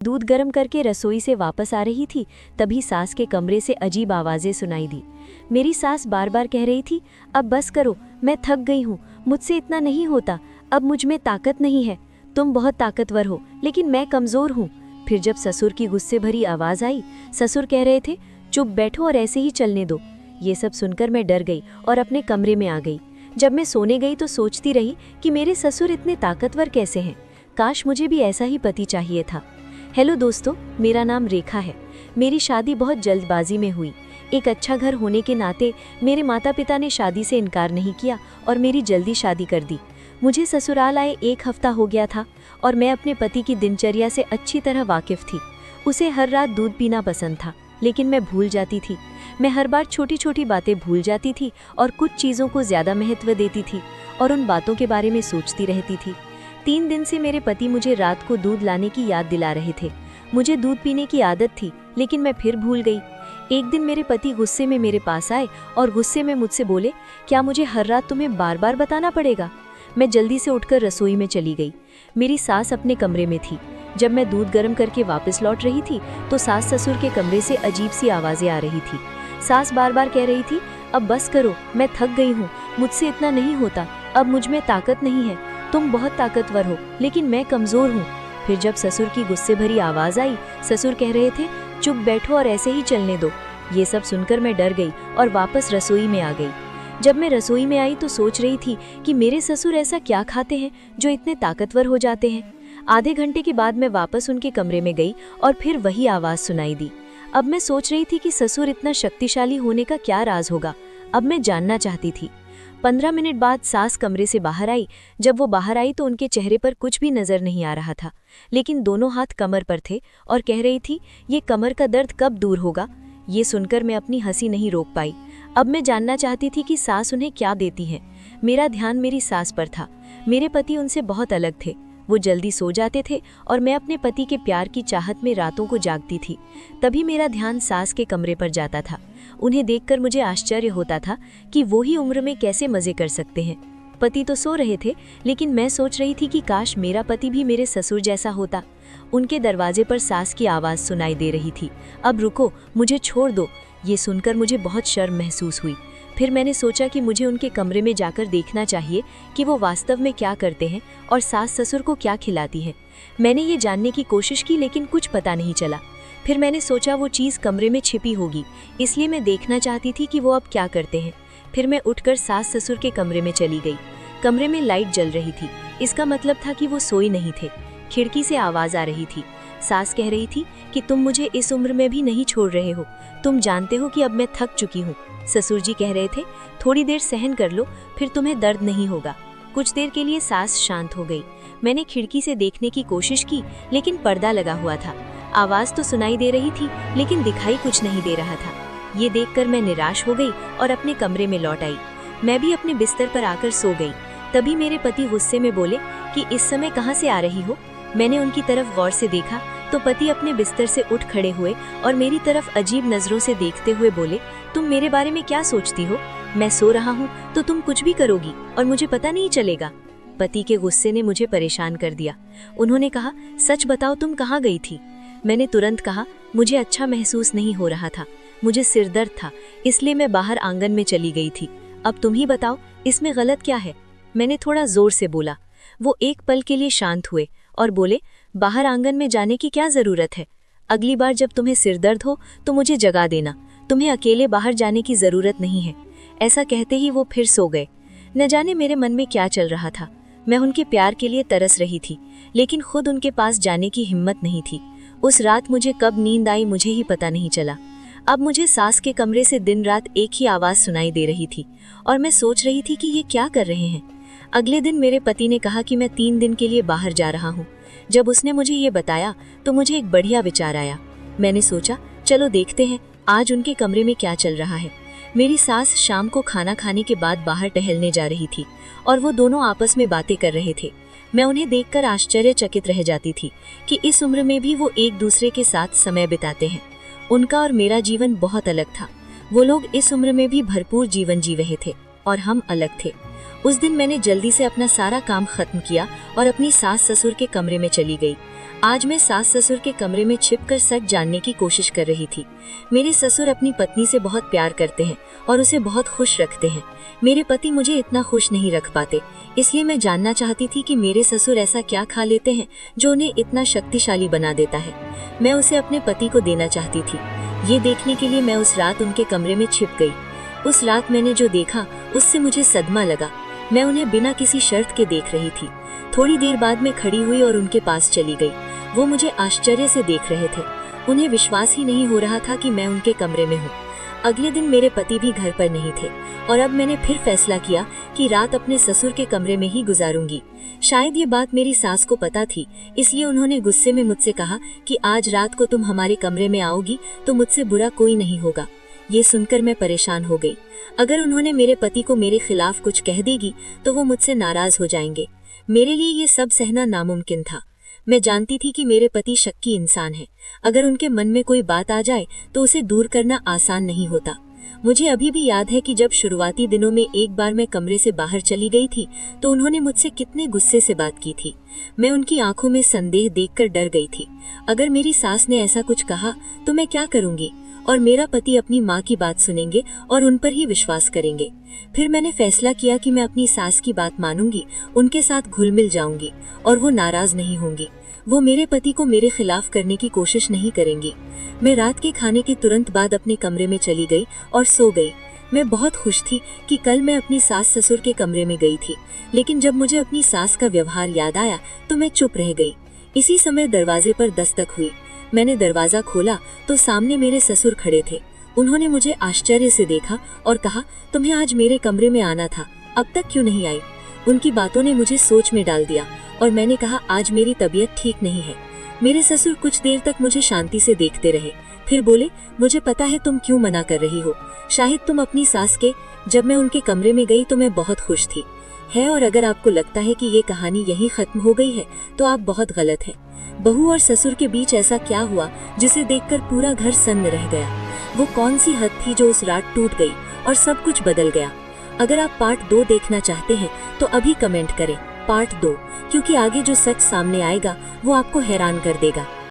दूध गर्म करके रसोई से वापस आ रही थी, तभी सास के कमरे से अजीब आवाज़ें सुनाई दी। मेरी सास बार बार कह रही थी, अब बस करो, मैं थक गई हूँ, मुझसे इतना नहीं होता, अब मुझ में ताकत नहीं है। तुम बहुत ताकतवर हो, लेकिन मैं कमज़ोर हूँ। फिर जब ससुर की गुस्से भरी आवाज़ आई, ससुर कह रहे थे, चुप बैठो और ऐसे ही चलने दो। ये सब सुनकर मैं डर गई और अपने कमरे में आ गई। जब मैं सोने गई तो सोचती रही कि मेरे ससुर इतने ताकतवर कैसे हैं। काश मुझे भी ऐसा ही पति चाहिए था। हेलो दोस्तों, मेरा नाम रेखा है। मेरी शादी बहुत जल्दबाजी में हुई। एक अच्छा घर होने के नाते मेरे माता पिता ने शादी से इनकार नहीं किया और मेरी जल्दी शादी कर दी। मुझे ससुराल आए 1 हफ्ता हो गया था और मैं अपने पति की दिनचर्या से अच्छी तरह वाकिफ थी। उसे हर रात दूध पीना पसंद था, लेकिन मैं भूल जाती थी। मैं हर बार छोटी छोटी बातें भूल जाती थी और कुछ चीज़ों को ज़्यादा महत्व देती थी और उन बातों के बारे में सोचती रहती थी। 3 दिन से मेरे पति मुझे रात को दूध लाने की याद दिला रहे थे। मुझे दूध पीने की आदत थी, लेकिन मैं फिर भूल गई। एक दिन मेरे पति गुस्से में मेरे पास आए और गुस्से में मुझसे बोले, क्या मुझे हर रात तुम्हें बार बार बताना पड़ेगा? मैं जल्दी से उठकर रसोई में चली गई। मेरी सास अपने कमरे में थी। जब मैं दूध गर्म करके वापस लौट रही थी तो सास ससुर के कमरे से अजीब सी आवाज़ें आ रही थी। सास बार बार कह रही थी, अब बस करो, मैं थक गई हूँ, मुझसे इतना नहीं होता, अब मुझ में ताकत नहीं है, तुम बहुत ताकतवर हो, लेकिन मैं कमज़ोर हूँ। फिर जब ससुर की गुस्से भरी आवाज़ आई, ससुर कह रहे थे, चुप बैठो और ऐसे ही चलने दो। ये सब सुनकर मैं डर गई और वापस रसोई में आ गई। जब मैं रसोई में आई तो सोच रही थी कि मेरे ससुर ऐसा क्या खाते हैं जो इतने ताकतवर हो जाते हैं। आधे घंटे के बाद मैं वापस उनके कमरे में गई और फिर वही आवाज़ सुनाई दी। अब मैं सोच रही थी कि ससुर इतना शक्तिशाली होने का क्या राज होगा। अब मैं जानना चाहती थी। 15 मिनट बाद सास कमरे से बाहर आई। जब वो बाहर आई तो उनके चेहरे पर कुछ भी नजर नहीं आ रहा था, लेकिन दोनों हाथ कमर पर थे और कह रही थी, ये कमर का दर्द कब दूर होगा? ये सुनकर मैं अपनी हंसी नहीं रोक पाई। अब मैं जानना चाहती थी कि सास उन्हें क्या देती हैं। मेरा ध्यान मेरी सास पर था। मेरे पति उनसे बहुत अलग थे। वो जल्दी सो जाते थे और मैं अपने पति के प्यार की चाहत में रातों को जागती थी। तभी मेरा ध्यान सास के कमरे पर जाता था। उन्हें देखकर मुझे आश्चर्य होता था कि वो ही उम्र में कैसे मजे कर सकते हैं। पति तो सो रहे थे, लेकिन मैं सोच रही थी कि काश मेरा पति भी मेरे ससुर जैसा होता। उनके दरवाजे पर सास की आवाज़ सुनाई दे रही थी, अब रुको, मुझे छोड़ दो। ये सुनकर मुझे बहुत शर्म महसूस हुई। फिर मैंने सोचा कि मुझे उनके कमरे में जाकर देखना चाहिए कि वो वास्तव में क्या करते हैं और सास ससुर को क्या खिलाती हैं। मैंने ये जानने की कोशिश की, लेकिन कुछ पता नहीं चला। फिर मैंने सोचा वो चीज़ कमरे में छिपी होगी, इसलिए मैं देखना चाहती थी कि वो अब क्या करते हैं। फिर मैं उठकर सास ससुर के कमरे में चली गई। कमरे में लाइट जल रही थी, इसका मतलब था कि वो सोए नहीं थे। खिड़की से आवाज़ आ रही थी। सास कह रही थी कि तुम मुझे इस उम्र में भी नहीं छोड़ रहे हो, तुम जानते हो कि अब मैं थक चुकी हूँ। ससुर जी कह रहे थे, थोड़ी देर सहन कर लो, फिर तुम्हें दर्द नहीं होगा। कुछ देर के लिए सास शांत हो गई। मैंने खिड़की से देखने की कोशिश की, लेकिन पर्दा लगा हुआ था। आवाज़ तो सुनाई दे रही थी, लेकिन दिखाई कुछ नहीं दे रहा था। ये देखकर मैं निराश हो गई और अपने कमरे में लौट आई। मैं भी अपने बिस्तर पर आकर सो गई। तभी मेरे पति गुस्से में बोले कि इस समय कहाँ से आ रही हो? मैंने उनकी तरफ गौर से देखा तो पति अपने बिस्तर से उठ खड़े हुए और मेरी तरफ अजीब नजरों से देखते हुए बोले, तुम मेरे बारे में क्या सोचती हो? मैं सो रहा हूँ तो तुम कुछ भी करोगी और मुझे पता नहीं चलेगा। पति के गुस्से ने मुझे परेशान कर दिया। उन्होंने कहा, सच बताओ, तुम कहाँ गई थी? मैंने तुरंत कहा, मुझे अच्छा महसूस नहीं हो रहा था, मुझे सिर दर्द था, इसलिए मैं बाहर आंगन में चली गई थी। अब तुम ही बताओ, इसमें गलत क्या है? मैंने थोड़ा जोर से बोला। वो एक पल के लिए शांत हुए और बोले, बाहर आंगन में जाने की क्या जरूरत है? अगली बार जब तुम्हें सिर दर्द हो तो मुझे जगा देना, तुम्हें अकेले बाहर जाने की जरूरत नहीं है। ऐसा कहते ही वो फिर सो गए। न जाने मेरे मन में क्या चल रहा था। मैं उनके प्यार के लिए तरस रही थी, लेकिन खुद उनके पास जाने की हिम्मत नहीं थी। उस रात मुझे कब नींद आई मुझे ही पता नहीं चला। अब मुझे सास के कमरे से दिन रात एक ही आवाज़ सुनाई दे रही थी और मैं सोच रही थी कि ये क्या कर रहे हैं। अगले दिन मेरे पति ने कहा कि मैं 3 दिन के लिए बाहर जा रहा हूँ। जब उसने मुझे ये बताया तो मुझे एक बढ़िया विचार आया। मैंने सोचा, चलो देखते हैं आज उनके कमरे में क्या चल रहा है। मेरी सास शाम को खाना खाने के बाद बाहर टहलने जा रही थी और वो दोनों आपस में बातें कर रहे थे। मैं उन्हें देखकर आश्चर्यचकित रह जाती थी कि इस उम्र में भी वो एक दूसरे के साथ समय बिताते हैं। उनका और मेरा जीवन बहुत अलग था। वो लोग इस उम्र में भी भरपूर जीवन जी रहे थे और हम अलग थे। उस दिन मैंने जल्दी से अपना सारा काम खत्म किया और अपनी सास ससुर के कमरे में चली गई। आज मैं सास ससुर के कमरे में छिपकर सच जानने की कोशिश कर रही थी। मेरे ससुर अपनी पत्नी से बहुत प्यार करते हैं और उसे बहुत खुश रखते हैं। मेरे पति मुझे इतना खुश नहीं रख पाते, इसलिए मैं जानना चाहती थी कि मेरे ससुर ऐसा क्या खा लेते हैं जो उन्हें इतना शक्तिशाली बना देता है। मैं उसे अपने पति को देना चाहती थी। ये देखने के लिए मैं उस रात उनके कमरे में छिप गई। उस रात मैंने जो देखा उससे मुझे सदमा लगा। मैं उन्हें बिना किसी शर्त के देख रही थी। थोड़ी देर बाद मैं खड़ी हुई और उनके पास चली गई। वो मुझे आश्चर्य से देख रहे थे। उन्हें विश्वास ही नहीं हो रहा था कि मैं उनके कमरे में हूँ। अगले दिन मेरे पति भी घर पर नहीं थे और अब मैंने फिर फैसला किया कि रात अपने ससुर के कमरे में ही गुजारूंगी। शायद ये बात मेरी सास को पता थी, इसलिए उन्होंने गुस्से में मुझसे कहा कि आज रात को तुम हमारे कमरे में आओगी तो मुझसे बुरा कोई नहीं होगा। ये सुनकर मैं परेशान हो गई। अगर उन्होंने मेरे पति को मेरे खिलाफ कुछ कह देगी तो वो मुझसे नाराज हो जाएंगे। मेरे लिए ये सब सहना नामुमकिन था। मैं जानती थी कि मेरे पति शक्की इंसान है। अगर उनके मन में कोई बात आ जाए तो उसे दूर करना आसान नहीं होता। मुझे अभी भी याद है कि जब शुरुआती दिनों में एक बार मैं कमरे से बाहर चली गई थी तो उन्होंने मुझसे कितने गुस्से से बात की थी। मैं उनकी आंखों में संदेह देखकर डर गई थी। अगर मेरी सास ने ऐसा कुछ कहा तो मैं क्या करूंगी, और मेरा पति अपनी माँ की बात सुनेंगे और उन पर ही विश्वास करेंगे। फिर मैंने फैसला किया कि मैं अपनी सास की बात मानूंगी, उनके साथ घुल मिल जाऊंगी और वो नाराज नहीं होंगी। वो मेरे पति को मेरे खिलाफ करने की कोशिश नहीं करेंगी। मैं रात के खाने के तुरंत बाद अपने कमरे में चली गई और सो गई। मैं बहुत खुश थी कि कल मैं अपनी सास ससुर के कमरे में गई थी, लेकिन जब मुझे अपनी सास का व्यवहार याद आया तो मैं चुप रह गई। इसी समय दरवाजे पर दस्तक हुई। मैंने दरवाजा खोला तो सामने मेरे ससुर खड़े थे। उन्होंने मुझे आश्चर्य से देखा और कहा, तुम्हें आज मेरे कमरे में आना था, अब तक क्यों नहीं आई? उनकी बातों ने मुझे सोच में डाल दिया और मैंने कहा, आज मेरी तबीयत ठीक नहीं है। मेरे ससुर कुछ देर तक मुझे शांति से देखते रहे, फिर बोले, मुझे पता है तुम क्यों मना कर रही हो। शायद तुम अपनी सास के। जब मैं उनके कमरे में गई तो मैं बहुत खुश थी और अगर आपको लगता है कि ये कहानी यहीं खत्म हो गई है तो आप बहुत गलत है। बहू और ससुर के बीच ऐसा क्या हुआ जिसे देखकर पूरा घर सन्न रह गया? वो कौन सी हद थी जो उस रात टूट गई और सब कुछ बदल गया? अगर आप पार्ट 2 देखना चाहते हैं तो अभी कमेंट करें पार्ट 2, क्योंकि आगे जो सच सामने आएगा वो आपको हैरान कर देगा।